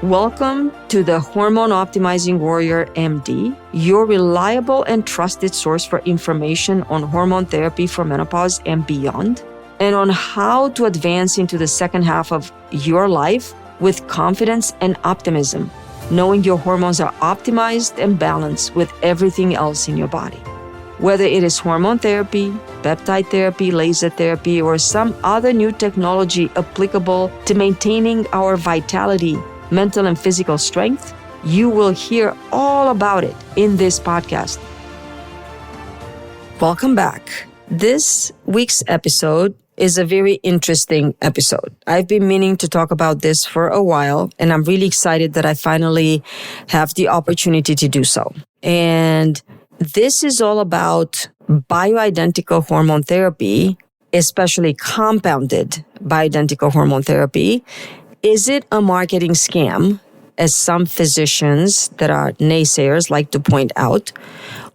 Welcome to the Hormone Optimizing Warrior MD, your reliable and trusted source for information on hormone therapy for menopause and beyond, and on how to advance into the second half of your life with confidence and optimism, knowing your hormones are optimized and balanced with everything else in your body. Whether it is hormone therapy, peptide therapy, laser therapy, or some other new technology applicable to maintaining our vitality, mental and physical strength, you will hear all about it in this podcast. Welcome back. This week's episode is a very interesting episode. I've been meaning to talk about this for a while, and I'm really excited that I finally have the opportunity to do so. And this is all about bioidentical hormone therapy, especially compounded bioidentical hormone therapy. Is it a marketing scam, as some physicians that are naysayers like to point out,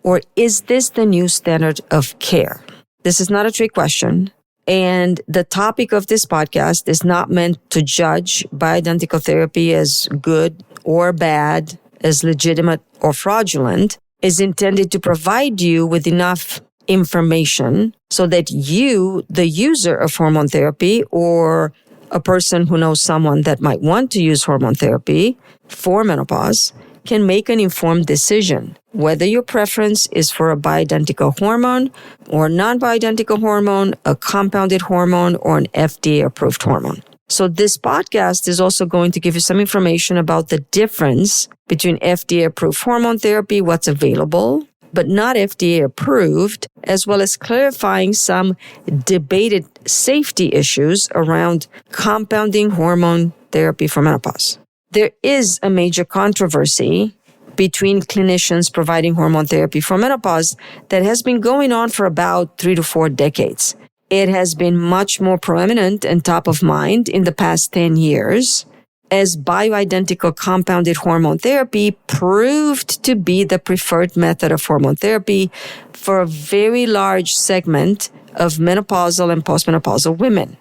or is this the new standard of care? This is not a trick question, and the topic of this podcast is not meant to judge bioidentical therapy as good or bad, as legitimate or fraudulent. Is intended to provide you with enough information so that you, the user of hormone therapy, or a person who knows someone that might want to use hormone therapy for menopause, can make an informed decision whether your preference is for a bioidentical hormone or non-bioidentical hormone, a compounded hormone, or an FDA-approved hormone. So this podcast is also going to give you some information about the difference between FDA-approved hormone therapy, what's available, but not FDA-approved, as well as clarifying some debated safety issues around compounding hormone therapy for menopause. There is a major controversy between clinicians providing hormone therapy for menopause that has been going on for about 3 to 4 decades. It has been much more prominent and top of mind in the past 10 years as bioidentical compounded hormone therapy proved to be the preferred method of hormone therapy for a very large segment of menopausal and postmenopausal women.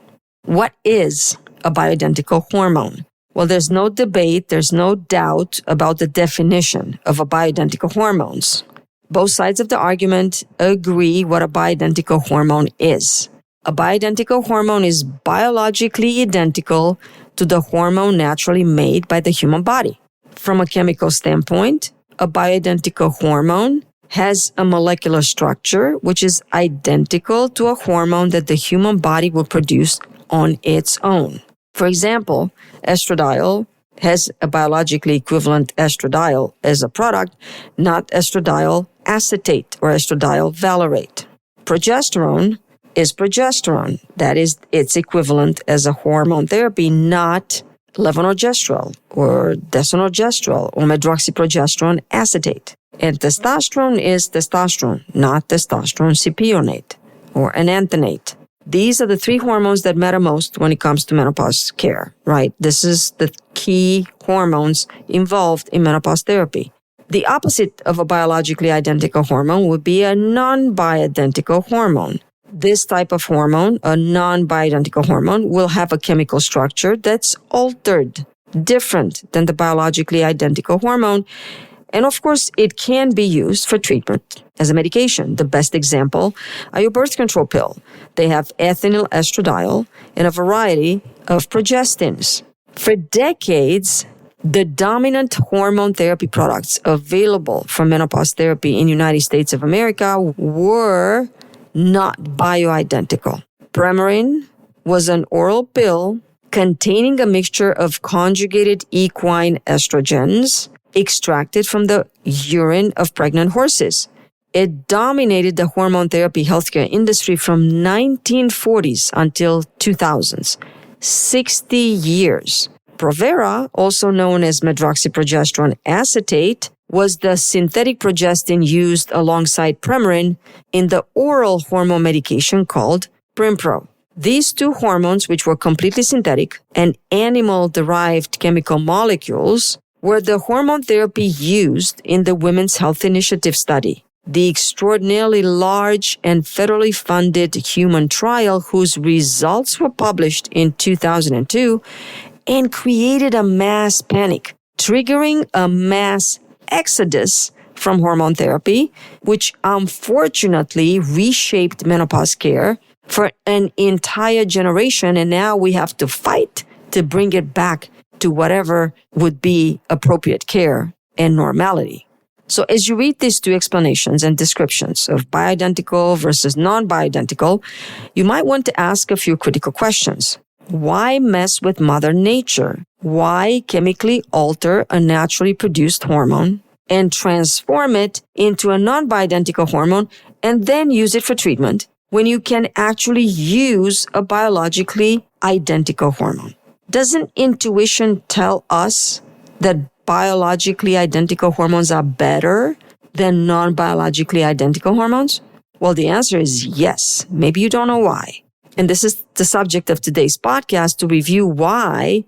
What is a bioidentical hormone? Well, there's no debate, there's no doubt about the definition of a bioidentical hormones. Both sides of the argument agree what a bioidentical hormone is. A bioidentical hormone is biologically identical to the hormone naturally made by the human body. From a chemical standpoint, a bioidentical hormone has a molecular structure which is identical to a hormone that the human body will produce on its own. For example, estradiol has a biologically equivalent estradiol as a product, not estradiol acetate or estradiol valerate. Progesterone is progesterone. That is its equivalent as a hormone therapy, not levonorgestrel or desonorgestrel or medroxyprogesterone acetate. And testosterone is testosterone, not testosterone cypionate or enanthanate. These are the 3 hormones that matter most when it comes to menopause care, right? This is the key hormones involved in menopause therapy. The opposite of a biologically identical hormone would be a non-bioidentical hormone. This type of hormone, a non-bioidentical hormone, will have a chemical structure that's altered, different than the biologically identical hormone. And of course, it can be used for treatment as a medication. The best example are your birth control pill. They have ethinyl estradiol and a variety of progestins. For decades, the dominant hormone therapy products available for menopause therapy in the United States of America were not bioidentical. Premarin was an oral pill containing a mixture of conjugated equine estrogens extracted from the urine of pregnant horses. It dominated the hormone therapy healthcare industry from 1940s until 2000s, 60 years. Provera, also known as medroxyprogesterone acetate, was the synthetic progestin used alongside Premarin in the oral hormone medication called Primpro. These 2 hormones, which were completely synthetic and animal-derived chemical molecules, were the hormone therapy used in the Women's Health Initiative study, the extraordinarily large and federally funded human trial whose results were published in 2002 and created a mass panic, triggering a mass exodus from hormone therapy, which unfortunately reshaped menopause care for an entire generation. And now we have to fight to bring it back to whatever would be appropriate care and normality. So as you read these two explanations and descriptions of bioidentical versus non-bioidentical, you might want to ask a few critical questions. Why mess with Mother Nature? Why chemically alter a naturally produced hormone and transform it into a non-bioidentical hormone and then use it for treatment when you can actually use a biologically identical hormone? Doesn't intuition tell us that biologically identical hormones are better than non-biologically identical hormones? Well, the answer is yes. Maybe you don't know why. And this is the subject of today's podcast, to review why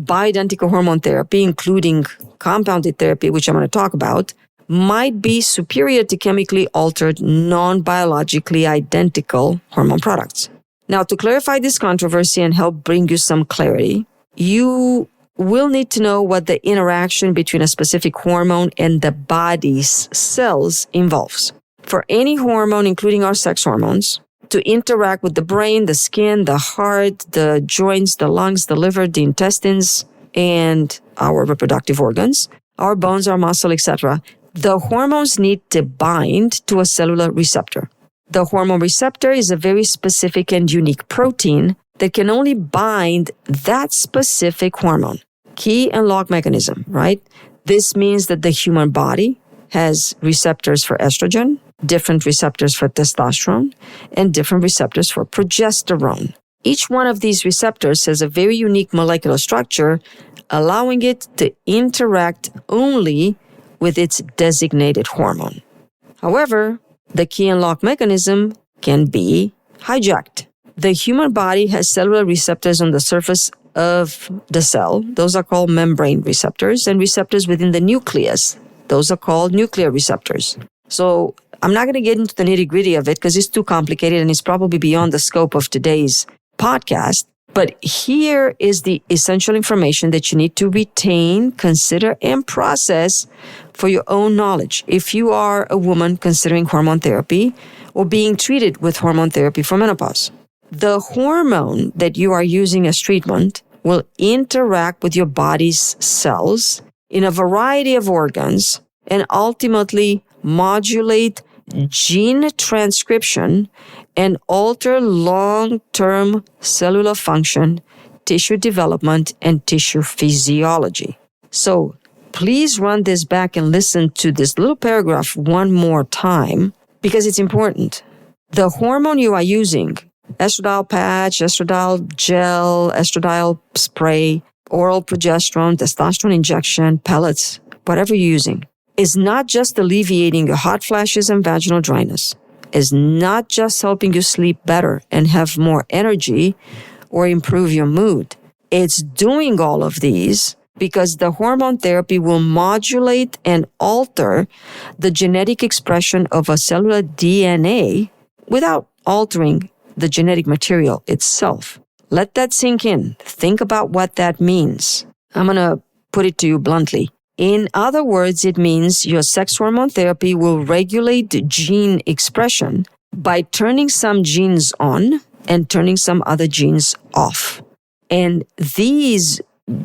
bioidentical hormone therapy, including compounded therapy, which I'm going to talk about, might be superior to chemically altered non-biologically identical hormone products. Now, to clarify this controversy and help bring you some clarity, you will need to know what the interaction between a specific hormone and the body's cells involves. For any hormone, including our sex hormones, to interact with the brain, the skin, the heart, the joints, the lungs, the liver, the intestines, and our reproductive organs, our bones, our muscle, etc., the hormones need to bind to a cellular receptor. The hormone receptor is a very specific and unique protein that can only bind that specific hormone. Key and lock mechanism, right? This means that the human body has receptors for estrogen, different receptors for testosterone, and different receptors for progesterone. Each one of these receptors has a very unique molecular structure, allowing it to interact only with its designated hormone. However, the key and lock mechanism can be hijacked. The human body has cellular receptors on the surface of the cell. Those are called membrane receptors, and receptors within the nucleus. Those are called nuclear receptors. So I'm not going to get into the nitty-gritty of it because it's too complicated and it's probably beyond the scope of today's podcast. But here is the essential information that you need to retain, consider, and process for your own knowledge. If you are a woman considering hormone therapy or being treated with hormone therapy for menopause, the hormone that you are using as treatment will interact with your body's cells in a variety of organs and ultimately modulate gene transcription and alter long-term cellular function, tissue development, and tissue physiology. So please run this back and listen to this little paragraph one more time because it's important. The hormone you are using, estradiol patch, estradiol gel, estradiol spray, oral progesterone, testosterone injection, pellets, whatever you're using, is not just alleviating your hot flashes and vaginal dryness, is not just helping you sleep better and have more energy or improve your mood. It's doing all of these because the hormone therapy will modulate and alter the genetic expression of a cellular DNA without altering the genetic material itself. Let that sink in. Think about what that means. I'm going to put it to you bluntly. In other words, it means your sex hormone therapy will regulate gene expression by turning some genes on and turning some other genes off. And these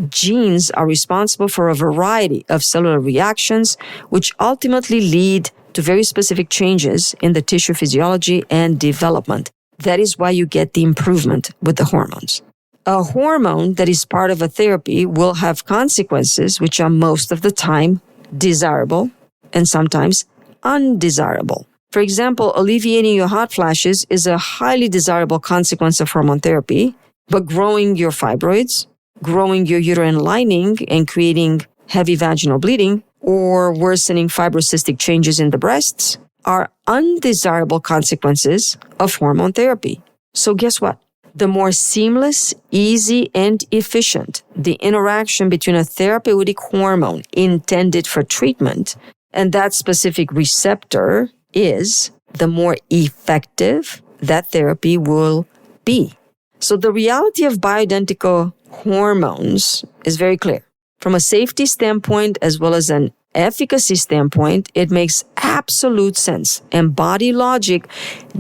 genes are responsible for a variety of cellular reactions, which ultimately lead to very specific changes in the tissue physiology and development. That is why you get the improvement with the hormones. A hormone that is part of a therapy will have consequences which are most of the time desirable and sometimes undesirable. For example, alleviating your hot flashes is a highly desirable consequence of hormone therapy, but growing your fibroids, growing your uterine lining and creating heavy vaginal bleeding, or worsening fibrocystic changes in the breasts are undesirable consequences of hormone therapy. So guess what? The more seamless, easy, and efficient the interaction between a therapeutic hormone intended for treatment and that specific receptor is, the more effective that therapy will be. So the reality of bioidentical hormones is very clear. From a safety standpoint as well as an efficacy standpoint, it makes absolute sense. And body logic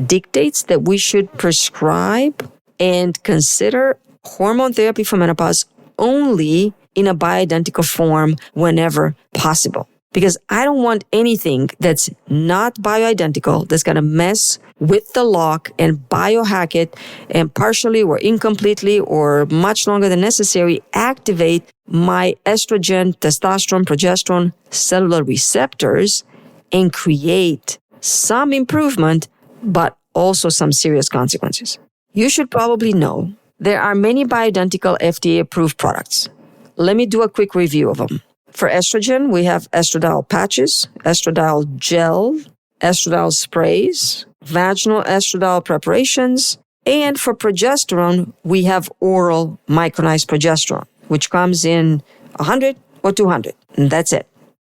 dictates that we should prescribe and consider hormone therapy for menopause only in a bioidentical form whenever possible. Because I don't want anything that's not bioidentical that's going to mess with the lock and biohack it and partially or incompletely or much longer than necessary activate my estrogen, testosterone, progesterone cellular receptors and create some improvement, but also some serious consequences. You should probably know there are many bioidentical FDA-approved products. Let me do a quick review of them. For estrogen, we have estradiol patches, estradiol gel, estradiol sprays, vaginal estradiol preparations, and for progesterone, we have oral micronized progesterone, which comes in 100 or 200, and that's it.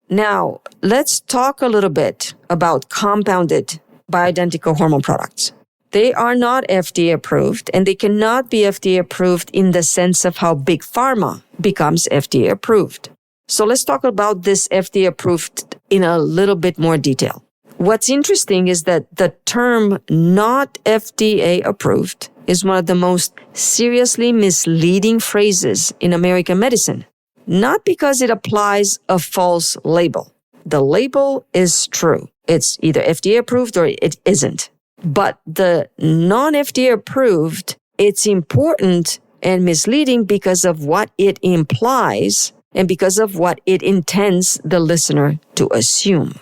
Now, let's talk a little bit about compounded bioidentical hormone products. They are not FDA approved, and they cannot be FDA approved in the sense of how Big Pharma becomes FDA approved. So let's talk about this FDA approved in a little bit more detail. What's interesting is that the term not FDA approved is one of the most seriously misleading phrases in American medicine. Not because it applies a false label. The label is true. It's either FDA approved or it isn't. But the non-FDA approved, it's important and misleading because of what it implies and because of what it intends the listener to assume.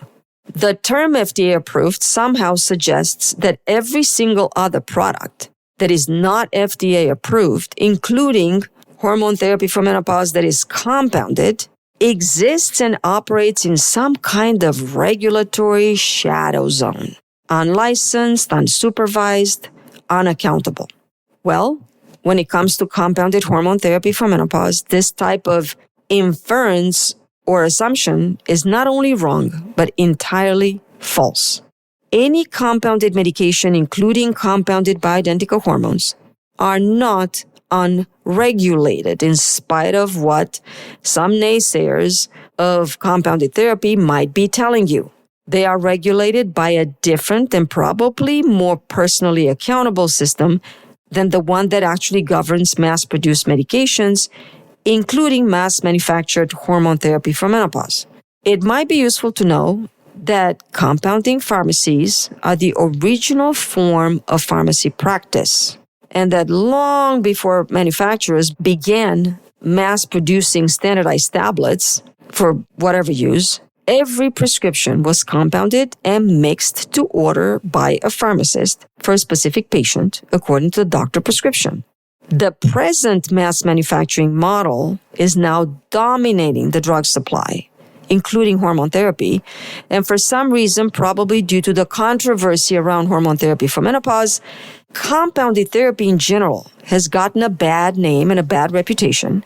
The term FDA approved somehow suggests that every single other product that is not FDA approved, including hormone therapy for menopause that is compounded, exists and operates in some kind of regulatory shadow zone. Unlicensed, unsupervised, unaccountable. Well, when it comes to compounded hormone therapy for menopause, this type of inference or assumption is not only wrong, but entirely false. Any compounded medication, including compounded bioidentical hormones, are not unregulated in spite of what some naysayers of compounded therapy might be telling you. They are regulated by a different and probably more personally accountable system than the one that actually governs mass-produced medications, including mass-manufactured hormone therapy for menopause. It might be useful to know that compounding pharmacies are the original form of pharmacy practice, and that long before manufacturers began mass-producing standardized tablets for whatever use, every prescription was compounded and mixed to order by a pharmacist for a specific patient according to the doctor prescription. The present mass manufacturing model is now dominating the drug supply, including hormone therapy, and for some reason, probably due to the controversy around hormone therapy for menopause, compounded therapy in general has gotten a bad name and a bad reputation,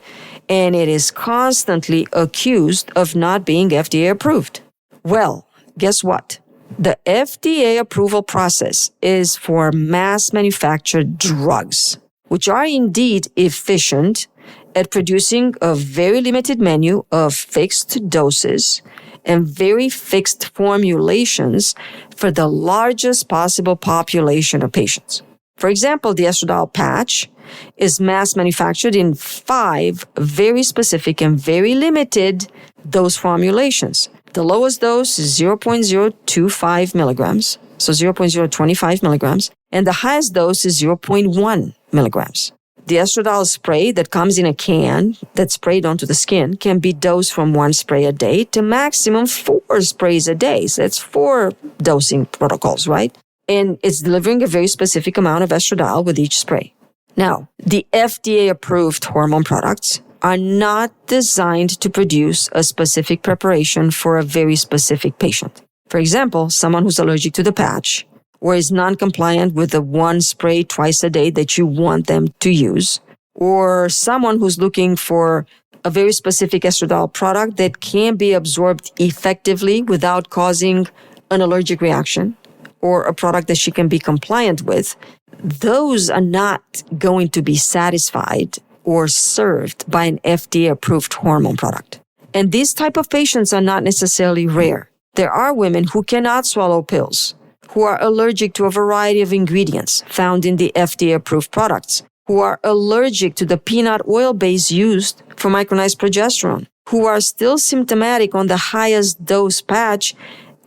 and it is constantly accused of not being FDA approved. Well, guess what? The FDA approval process is for mass manufactured drugs, which are indeed efficient at producing a very limited menu of fixed doses and very fixed formulations for the largest possible population of patients. For example, the estradiol patch is mass manufactured in 5 very specific and very limited dose formulations. The lowest dose is 0.025 milligrams, so 0.025 milligrams, and the highest dose is 0.1 milligrams. The estradiol spray that comes in a can that's sprayed onto the skin can be dosed from 1 spray a day to maximum 4 sprays a day. So that's 4 dosing protocols, right? And it's delivering a very specific amount of estradiol with each spray. Now, the FDA-approved hormone products are not designed to produce a specific preparation for a very specific patient. For example, someone who's allergic to the patch or is non-compliant with the 1 spray twice a day that you want them to use, or someone who's looking for a very specific estradiol product that can be absorbed effectively without causing an allergic reaction, or a product that she can be compliant with, those are not going to be satisfied or served by an FDA-approved hormone product. And these type of patients are not necessarily rare. There are women who cannot swallow pills, who are allergic to a variety of ingredients found in the FDA-approved products, who are allergic to the peanut oil base used for micronized progesterone, who are still symptomatic on the highest dose patch,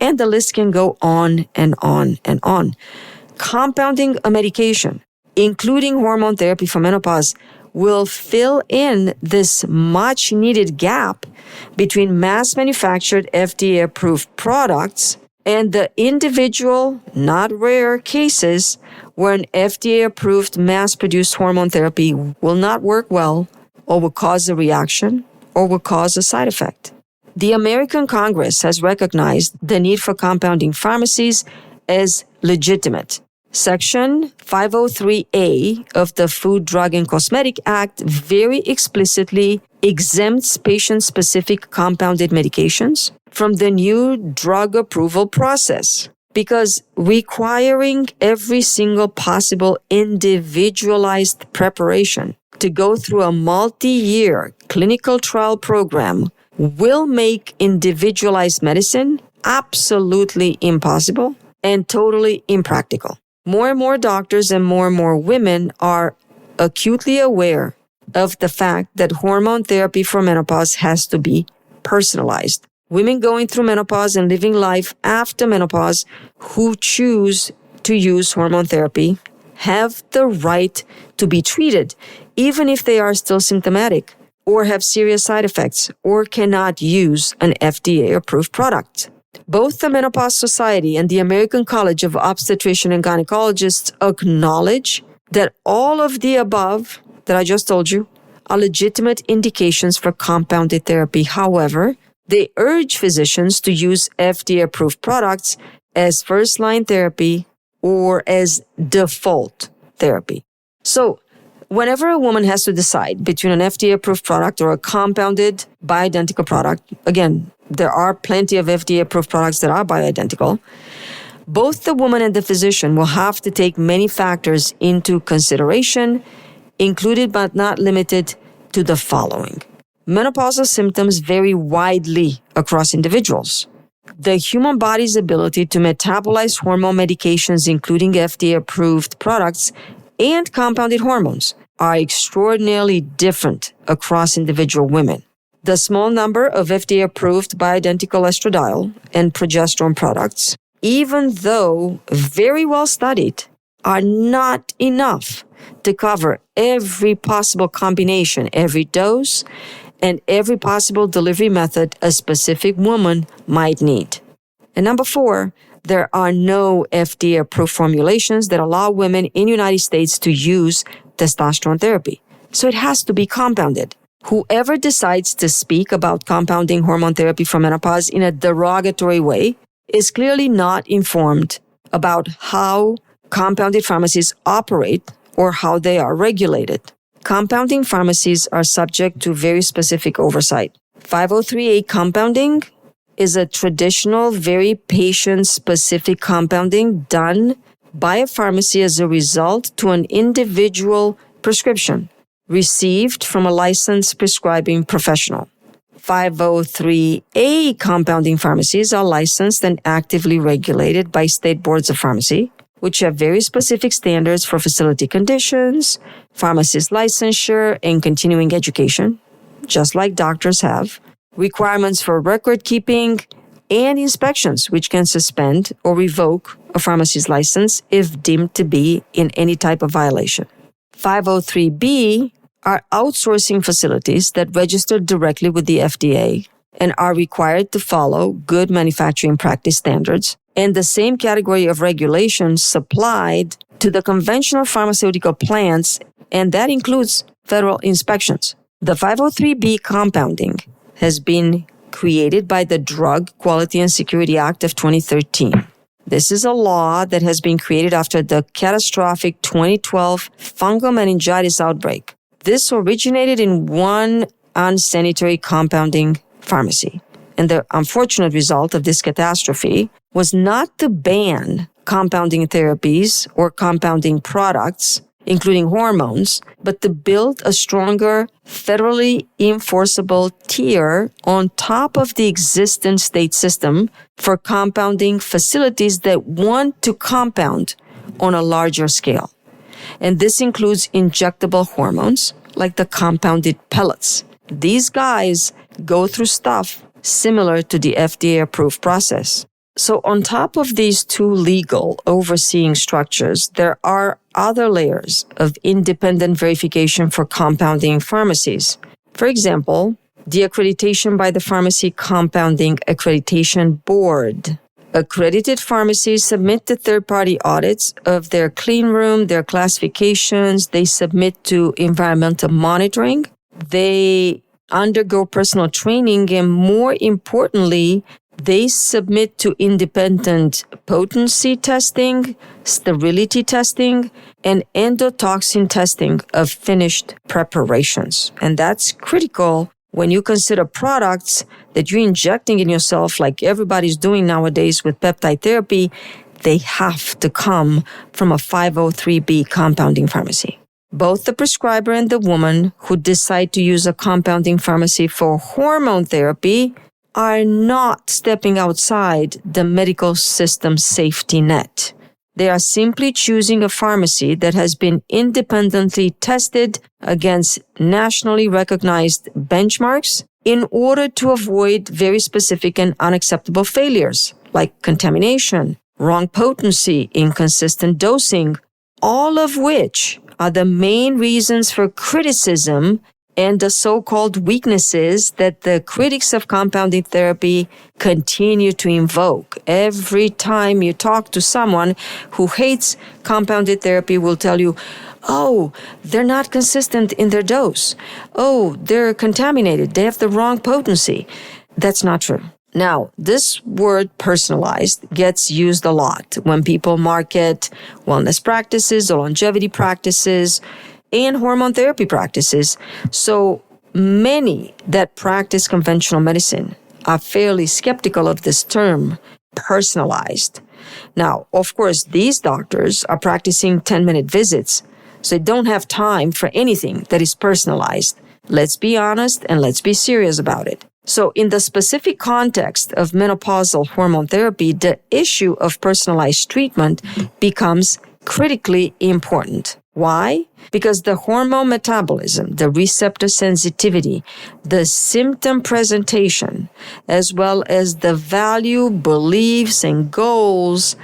and the list can go on and on and on. Compounding a medication, including hormone therapy for menopause, will fill in this much-needed gap between mass-manufactured FDA-approved products and the individual, not rare cases where an FDA-approved mass-produced hormone therapy will not work well or will cause a reaction or will cause a side effect. The American Congress has recognized the need for compounding pharmacies as legitimate. Section 503A of the Food, Drug, and Cosmetic Act very explicitly exempts patient-specific compounded medications from the new drug approval process because requiring every single possible individualized preparation to go through a multi-year clinical trial program will make individualized medicine absolutely impossible and totally impractical. More and more doctors and more women are acutely aware of the fact that hormone therapy for menopause has to be personalized. Women going through menopause and living life after menopause who choose to use hormone therapy have the right to be treated, even if they are still symptomatic or have serious side effects or cannot use an FDA-approved product. Both the Menopause Society and the American College of Obstetricians and Gynecologists acknowledge that all of the above that I just told you are legitimate indications for compounded therapy. However, they urge physicians to use FDA-approved products as first-line therapy or as default therapy. So, whenever a woman has to decide between an FDA-approved product or a compounded bioidentical product, again, there are plenty of FDA-approved products that are bioidentical, both the woman and the physician will have to take many factors into consideration, included but not limited to the following. Menopausal symptoms vary widely across individuals. The human body's ability to metabolize hormone medications, including FDA-approved products and compounded hormones, are extraordinarily different across individual women. The small number of FDA-approved bioidentical estradiol and progesterone products, even though very well studied, are not enough to cover every possible combination, every dose, and every possible delivery method a specific woman might need. And number 4, there are no FDA-approved formulations that allow women in the United States to use testosterone therapy. So it has to be compounded. Whoever decides to speak about compounding hormone therapy for menopause in a derogatory way is clearly not informed about how compounded pharmacies operate or how they are regulated. Compounding pharmacies are subject to very specific oversight. 503A compounding is a traditional, very patient-specific compounding done by a pharmacy as a result to an individual prescription received from a licensed prescribing professional. 503A compounding pharmacies are licensed and actively regulated by state boards of pharmacy, which have very specific standards for facility conditions, pharmacist licensure, and continuing education, just like doctors have, requirements for record keeping, and inspections, which can suspend or revoke a pharmacy's license if deemed to be in any type of violation. 503B are outsourcing facilities that register directly with the FDA and are required to follow good manufacturing practice standards and the same category of regulations supplied to the conventional pharmaceutical plants, and that includes federal inspections. The 503B compounding has been created by the Drug Quality and Security Act of 2013. This is a law that has been created after the catastrophic 2012 fungal meningitis outbreak. This originated in one unsanitary compounding pharmacy. And the unfortunate result of this catastrophe was not to ban compounding therapies or compounding products including hormones, but to build a stronger, federally enforceable tier on top of the existing state system for compounding facilities that want to compound on a larger scale. And this includes injectable hormones like the compounded pellets. These guys go through stuff similar to the FDA-approved process. So on top of these two legal overseeing structures, there are other layers of independent verification for compounding pharmacies. For example, the accreditation by the Pharmacy Compounding Accreditation Board. Accredited pharmacies submit to third-party audits of their clean room, their classifications. They submit to environmental monitoring. They undergo personal training, and more importantly, they submit to independent potency testing, sterility testing, and endotoxin testing of finished preparations. And that's critical when you consider products that you're injecting in yourself, like everybody's doing nowadays with peptide therapy. They have to come from a 503B compounding pharmacy. Both the prescriber and the woman who decide to use a compounding pharmacy for hormone therapy are not stepping outside the medical system safety net. They are simply choosing a pharmacy that has been independently tested against nationally recognized benchmarks in order to avoid very specific and unacceptable failures like contamination, wrong potency, inconsistent dosing, all of which are the main reasons for criticism and the so-called weaknesses that the critics of compounding therapy continue to invoke. Every time you talk to someone who hates compounded therapy will tell you, oh, they're not consistent in their dose. Oh, they're contaminated. They have the wrong potency. That's not true. Now, this word personalized gets used a lot when people market wellness practices or longevity practices and hormone therapy practices. So many that practice conventional medicine are fairly skeptical of this term, personalized. Now, of course, these doctors are practicing 10-minute visits, so they don't have time for anything that is personalized. Let's be honest and let's be serious about it. So in the specific context of menopausal hormone therapy, the issue of personalized treatment becomes critically important. Why? Because the hormone metabolism, the receptor sensitivity, the symptom presentation, as well as the value, beliefs, and goals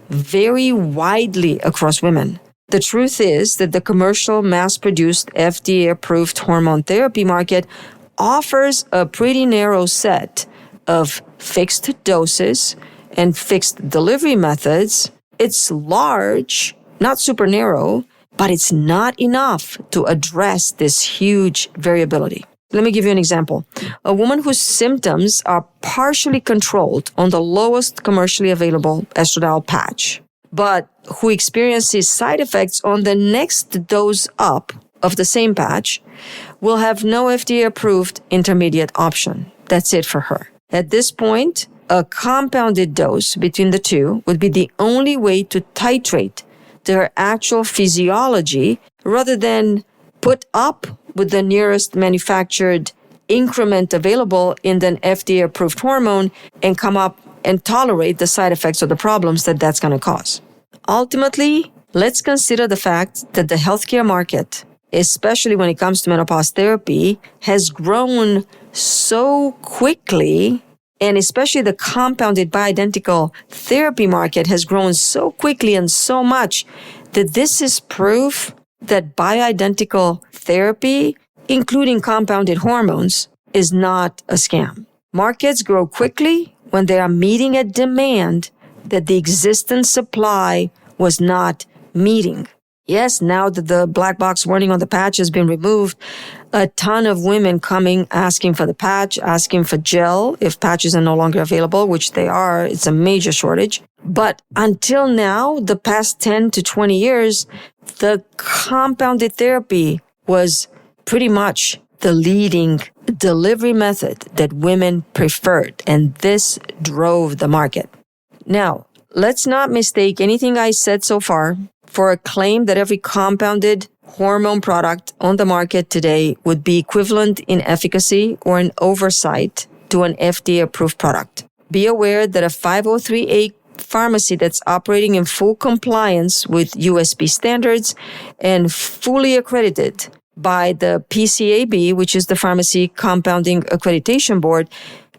vary widely across women. The truth is that the commercial, mass-produced, FDA-approved hormone therapy market offers a pretty narrow set of fixed doses and fixed delivery methods. It's large, not super narrow, but it's not enough to address this huge variability. Let me give you an example. A woman whose symptoms are partially controlled on the lowest commercially available estradiol patch, but who experiences side effects on the next dose up of the same patch, will have no FDA-approved intermediate option. That's it for her. At this point, a compounded dose between the two would be the only way to titrate their actual physiology rather than put up with the nearest manufactured increment available in an FDA-approved hormone and come up and tolerate the side effects or the problems that that's going to cause. Ultimately, let's consider the fact that the healthcare market, especially when it comes to menopause therapy, has grown so quickly, and especially the compounded bioidentical therapy market has grown so quickly and so much that this is proof that bioidentical therapy, including compounded hormones, is not a scam. Markets grow quickly when they are meeting a demand that the existing supply was not meeting. Yes, now that the black box warning on the patch has been removed, a ton of women coming asking for the patch, asking for gel if patches are no longer available, which they are. It's a major shortage. But until now, the past 10 to 20 years, the compounded therapy was pretty much the leading delivery method that women preferred, and this drove the market. Now, let's not mistake anything I said so far for a claim that every compounded hormone product on the market today would be equivalent in efficacy or an oversight to an FDA-approved product. Be aware that a 503A pharmacy that's operating in full compliance with USP standards and fully accredited by the PCAB, which is the Pharmacy Compounding Accreditation Board,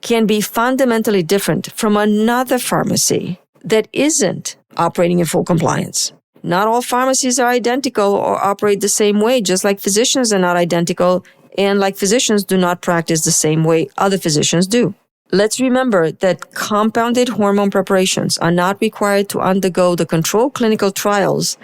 can be fundamentally different from another pharmacy that isn't operating in full compliance. Not all pharmacies are identical or operate the same way, just like physicians are not identical, and like physicians do not practice the same way other physicians do. Let's remember that compounded hormone preparations are not required to undergo the controlled clinical trials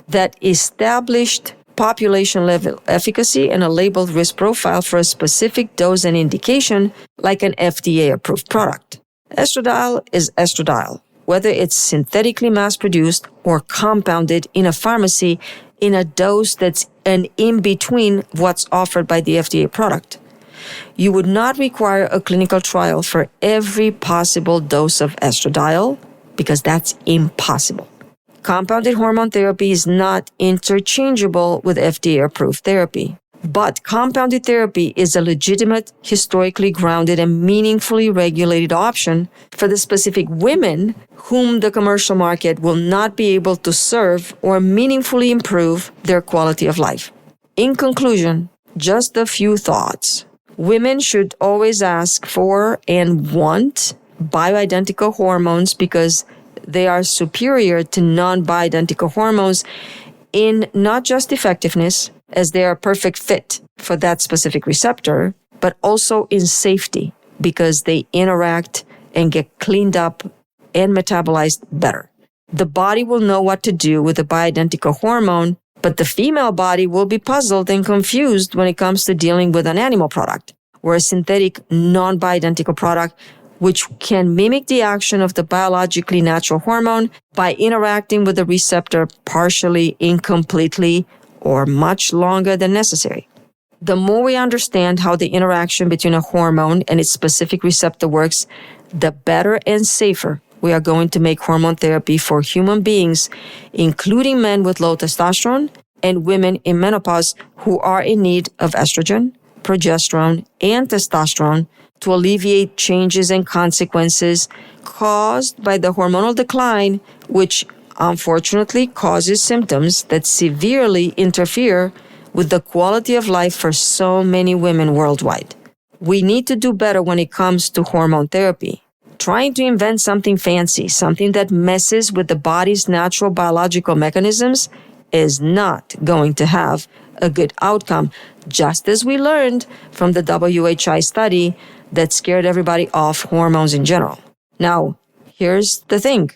that established population-level efficacy and a labeled risk profile for a specific dose and indication like an FDA-approved product. Estradiol is estradiol, whether it's synthetically mass-produced or compounded in a pharmacy in a dose that's an in-between what's offered by the FDA product. You would not require a clinical trial for every possible dose of estradiol because that's impossible. Compounded hormone therapy is not interchangeable with FDA-approved therapy. But compounded therapy is a legitimate, historically grounded, and meaningfully regulated option for the specific women whom the commercial market will not be able to serve or meaningfully improve their quality of life. In conclusion, just a few thoughts. Women should always ask for and want bioidentical hormones because they are superior to non-bioidentical hormones in not just effectiveness, as they are a perfect fit for that specific receptor, but also in safety because they interact and get cleaned up and metabolized better. The body will know what to do with a bioidentical hormone, but the female body will be puzzled and confused when it comes to dealing with an animal product or a synthetic non-bioidentical product which can mimic the action of the biologically natural hormone by interacting with the receptor partially, incompletely, or much longer than necessary. The more we understand how the interaction between a hormone and its specific receptor works, the better and safer we are going to make hormone therapy for human beings, including men with low testosterone and women in menopause who are in need of estrogen, progesterone, and testosterone to alleviate changes and consequences caused by the hormonal decline, which unfortunately causes symptoms that severely interfere with the quality of life for so many women worldwide. We need to do better when it comes to hormone therapy. Trying to invent something fancy, something that messes with the body's natural biological mechanisms, is not going to have a good outcome, just as we learned from the WHI study that scared everybody off hormones in general. Now, here's the thing.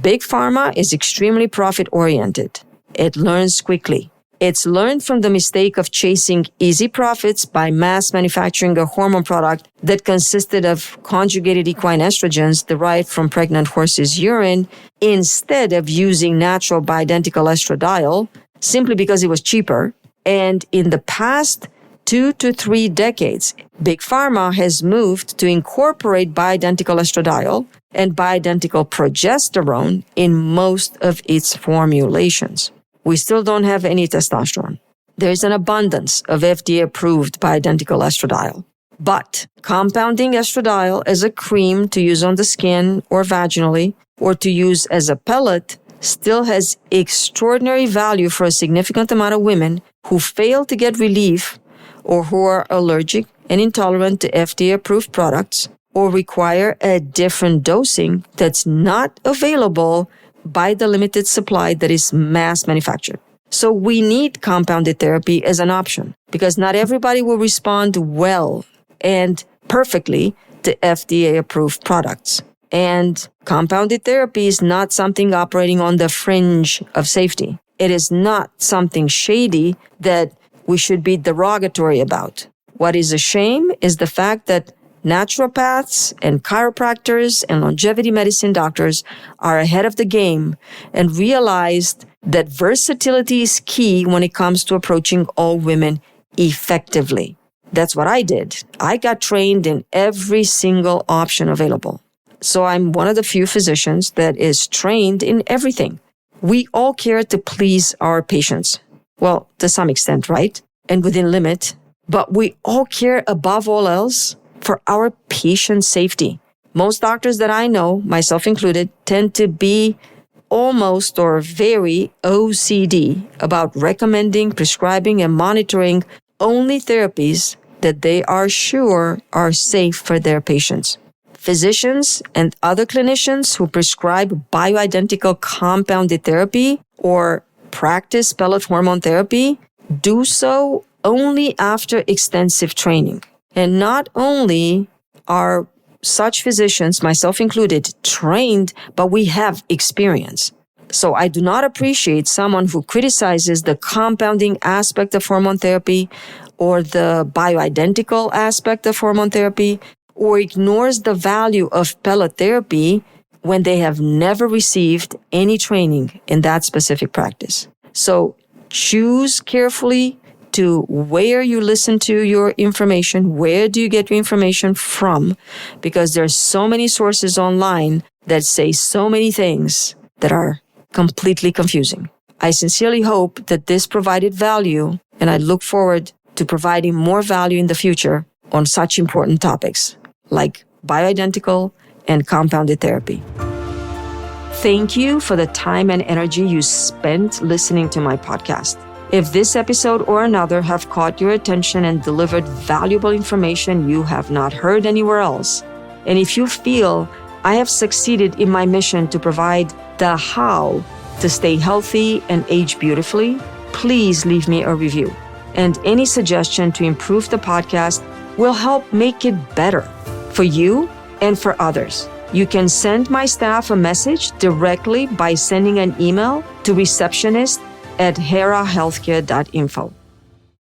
Big Pharma is extremely profit-oriented. It learns quickly. It's learned from the mistake of chasing easy profits by mass manufacturing a hormone product that consisted of conjugated equine estrogens derived from pregnant horses' urine instead of using natural bioidentical estradiol simply because it was cheaper. And in the past 2 to 3 decades, Big Pharma has moved to incorporate bioidentical estradiol and bioidentical progesterone in most of its formulations. We still don't have any testosterone. There is an abundance of FDA-approved bioidentical estradiol. But compounding estradiol as a cream to use on the skin or vaginally, or to use as a pellet, still has extraordinary value for a significant amount of women who fail to get relief or who are allergic and intolerant to FDA-approved products or require a different dosing that's not available by the limited supply that is mass manufactured. So we need compounded therapy as an option because not everybody will respond well and perfectly to FDA-approved products. And compounded therapy is not something operating on the fringe of safety. It is not something shady that we should be derogatory about. What is a shame is the fact that naturopaths and chiropractors and longevity medicine doctors are ahead of the game and realized that versatility is key when it comes to approaching all women effectively. That's what I did. I got trained in every single option available. So I'm one of the few physicians that is trained in everything. We all care to please our patients. Well, to some extent, right? And within limit. But we all care above all else for our patient safety. Most doctors that I know, myself included, tend to be almost or very OCD about recommending, prescribing, and monitoring only therapies that they are sure are safe for their patients. Physicians and other clinicians who prescribe bioidentical compounded therapy or practice pellet hormone therapy do so only after extensive training. And not only are such physicians, myself included, trained, but we have experience. So I do not appreciate someone who criticizes the compounding aspect of hormone therapy or the bioidentical aspect of hormone therapy or ignores the value of pellet therapy when they have never received any training in that specific practice. So choose carefully to where you listen to your information, where do you get your information from, because there's so many sources online that say so many things that are completely confusing. I sincerely hope that this provided value, and I look forward to providing more value in the future on such important topics like bioidentical and compounded therapy. Thank you for the time and energy you spent listening to my podcast. If this episode or another have caught your attention and delivered valuable information you have not heard anywhere else, and if you feel I have succeeded in my mission to provide the how to stay healthy and age beautifully, please leave me a review. And any suggestion to improve the podcast will help make it better for you and for others. You can send my staff a message directly by sending an email to receptionist@herahealthcare.info.